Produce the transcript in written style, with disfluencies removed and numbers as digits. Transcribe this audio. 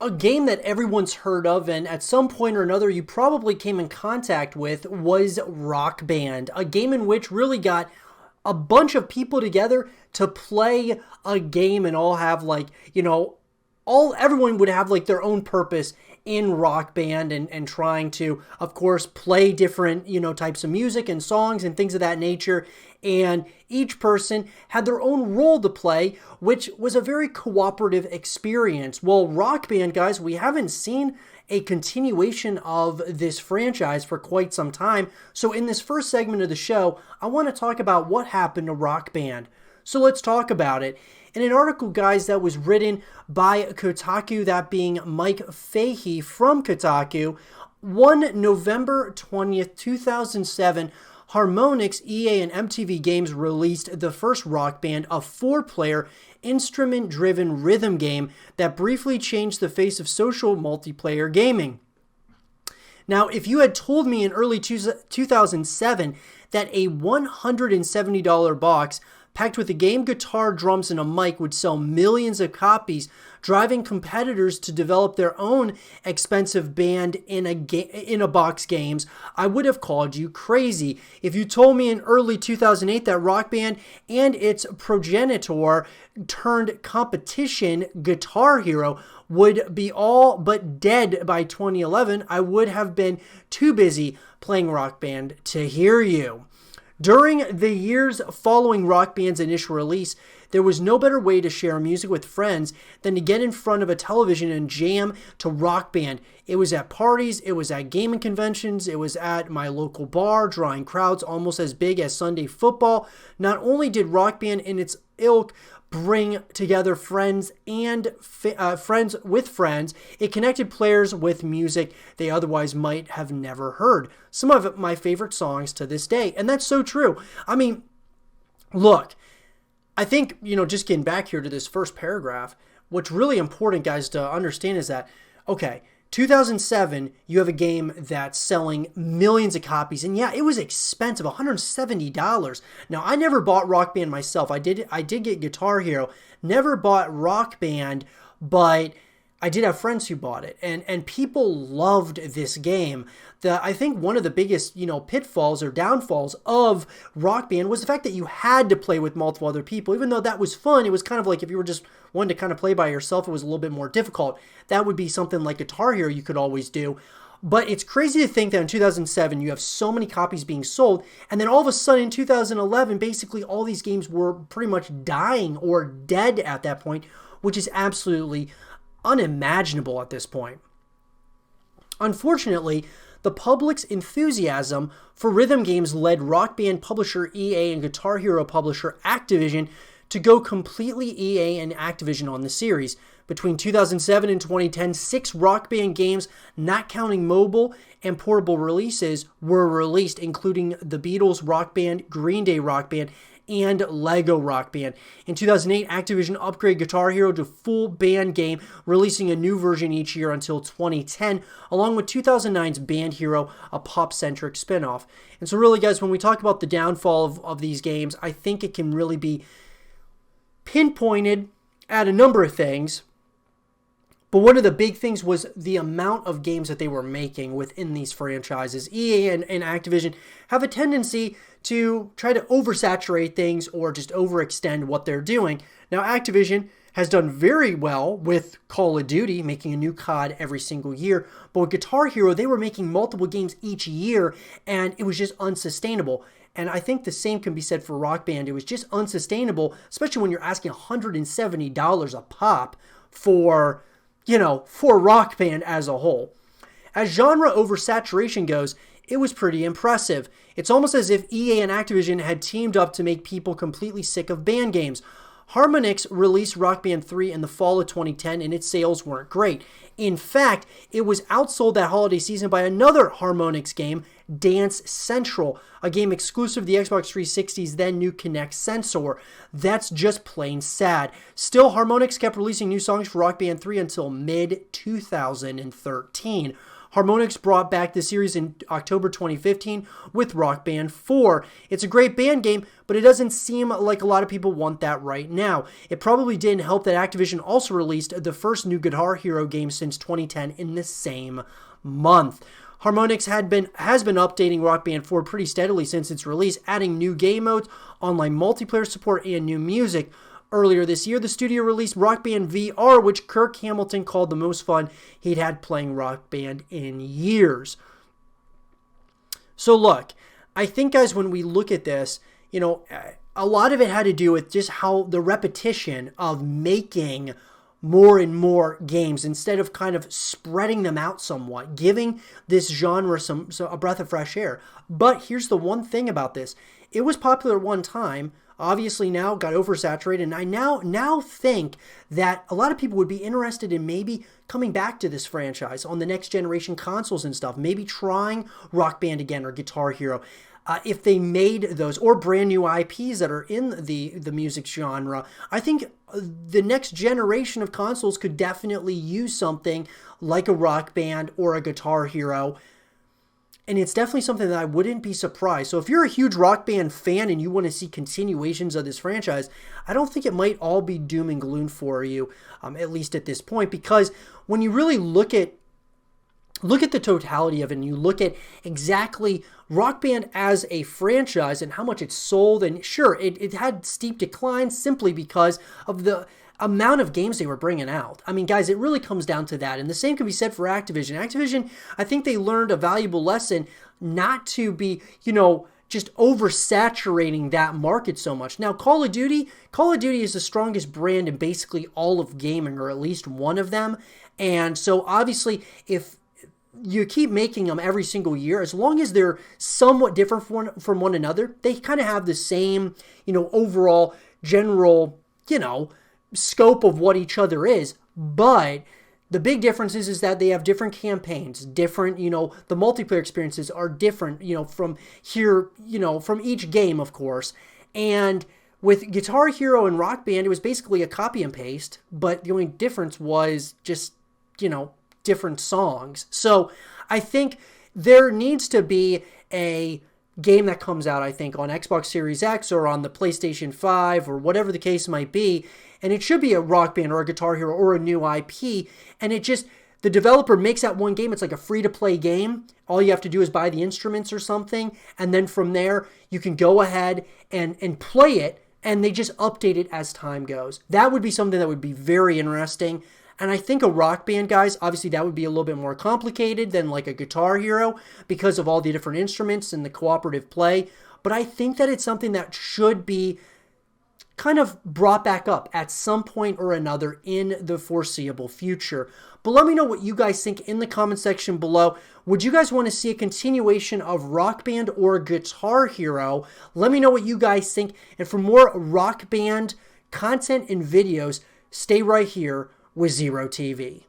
A game that everyone's heard of and at some point or another you probably came in contact with was Rock Band, a game in which really got a bunch of people together to play a game and all have everyone would have like their own purpose in Rock Band and trying to, of course, play different, types of music and songs and things of that nature. And each person had their own role to play, which was a very cooperative experience. Well, Rock Band, guys, we haven't seen a continuation of this franchise for quite some time. So in this first segment of the show, I want to talk about what happened to Rock Band. So let's talk about it. In an article, guys, that was written by Kotaku, that being Mike Fahey from Kotaku, on November 20th, 2007, Harmonix, EA, and MTV Games released the first Rock Band, a 4-player, instrument-driven rhythm game that briefly changed the face of social multiplayer gaming. Now, if you had told me in early 2007 that a $170 box packed with a game, guitar, drums, and a mic would sell millions of copies, driving competitors to develop their own expensive band in a box games, I would have called you crazy. If you told me in early 2008 that Rock Band and its progenitor turned competition, Guitar Hero, would be all but dead by 2011, I would have been too busy playing Rock Band to hear you. During the years following Rock Band's initial release, there was no better way to share music with friends than to get in front of a television and jam to Rock Band. It was at parties, it was at gaming conventions, it was at my local bar, drawing crowds almost as big as Sunday football. Not only did Rock Band and its ilk bring together friends and friends with friends, it connected players with music they otherwise might have never heard. Some of my favorite songs to this day, and that's so true. I mean, look, I think, just getting back here to this first paragraph, what's really important, guys, to understand is that, okay, 2007, you have a game that's selling millions of copies, and yeah, it was expensive, $170. Now, I never bought Rock Band myself. I did get Guitar Hero, never bought Rock Band, but I did have friends who bought it, and people loved this game. I think one of the biggest, pitfalls or downfalls of Rock Band was the fact that you had to play with multiple other people. Even though that was fun, it was kind of like if you were just wanting to kind of play by yourself, it was a little bit more difficult. That would be something like Guitar Hero you could always do. But it's crazy to think that in 2007, you have so many copies being sold, and then all of a sudden in 2011, basically all these games were pretty much dying or dead at that point, which is absolutely unimaginable at this point. Unfortunately, the public's enthusiasm for rhythm games led Rock Band publisher EA and Guitar Hero publisher Activision to go completely EA and Activision on the series. Between 2007 and 2010, 6 Rock Band games, not counting mobile and portable releases, were released, including the Beatles Rock Band, Green Day Rock Band, and Lego Rock Band. In 2008, Activision upgraded Guitar Hero to full band game, releasing a new version each year until 2010, along with 2009's Band Hero, a pop-centric spin-off. And so really, guys, when we talk about the downfall of these games, I think it can really be pinpointed at a number of things. But one of the big things was the amount of games that they were making within these franchises. EA and Activision have a tendency to try to oversaturate things or just overextend what they're doing. Now, Activision has done very well with Call of Duty, making a new COD every single year. But with Guitar Hero, they were making multiple games each year, and it was just unsustainable. And I think the same can be said for Rock Band. It was just unsustainable, especially when you're asking $170 a pop for Rock Band as a whole. As genre oversaturation goes, it was pretty impressive. It's almost as if EA and Activision had teamed up to make people completely sick of band games. Harmonix released Rock Band 3 in the fall of 2010, and its sales weren't great. In fact, it was outsold that holiday season by another Harmonix game, Dance Central, a game exclusive to the Xbox 360's then new Kinect sensor. That's just plain sad. Still, Harmonix kept releasing new songs for Rock Band 3 until mid-2013. Harmonix brought back the series in October 2015 with Rock Band 4. It's a great band game, but it doesn't seem like a lot of people want that right now. It probably didn't help that Activision also released the first new Guitar Hero game since 2010 in the same month. Harmonix has been updating Rock Band 4 pretty steadily since its release, adding new game modes, online multiplayer support, and new music. Earlier this year, the studio released Rock Band VR, which Kirk Hamilton called the most fun he'd had playing Rock Band in years. So look, I think, guys, when we look at this, a lot of it had to do with just how the repetition of making more and more games instead of kind of spreading them out somewhat, giving this genre a breath of fresh air. But here's the one thing about this. It was popular at one time, obviously now got oversaturated, and I now think that a lot of people would be interested in maybe coming back to this franchise on the next generation consoles and stuff, maybe trying Rock Band again or Guitar Hero. If they made those, or brand new IPs that are in the music genre, I think the next generation of consoles could definitely use something like a Rock Band or a Guitar Hero. And it's definitely something that I wouldn't be surprised. So if you're a huge Rock Band fan and you want to see continuations of this franchise, I don't think it might all be doom and gloom for you, at least at this point, because when you really look at the totality of it and you look at exactly Rock Band as a franchise and how much it sold, and sure, it had steep declines simply because of the amount of games they were bringing out. I mean, guys, it really comes down to that. And the same can be said for Activision. Activision, I think they learned a valuable lesson not to be, just oversaturating that market so much. Now, Call of Duty is the strongest brand in basically all of gaming, or at least one of them. And so obviously, if you keep making them every single year, as long as they're somewhat different from one another, they kind of have the same, overall general, scope of what each other is. But the big difference is that they have different campaigns, different, the multiplayer experiences are different, from here, from each game, of course. And with Guitar Hero and Rock Band, it was basically a copy and paste, but the only difference was just, different songs. So I think there needs to be a game that comes out, I think, on Xbox Series X or on the PlayStation 5 or whatever the case might be, and it should be a Rock Band or a Guitar Hero or a new IP, and the developer makes that one game. It's like a free-to-play game. All you have to do is buy the instruments or something, and then from there, you can go ahead and play it, and they just update it as time goes. That would be something that would be very interesting. And I think a Rock Band, guys, obviously that would be a little bit more complicated than like a Guitar Hero because of all the different instruments and the cooperative play. But I think that it's something that should be kind of brought back up at some point or another in the foreseeable future. But let me know what you guys think in the comment section below. Would you guys want to see a continuation of Rock Band or Guitar Hero? Let me know what you guys think. And for more Rock Band content and videos, stay right here with Zero TV.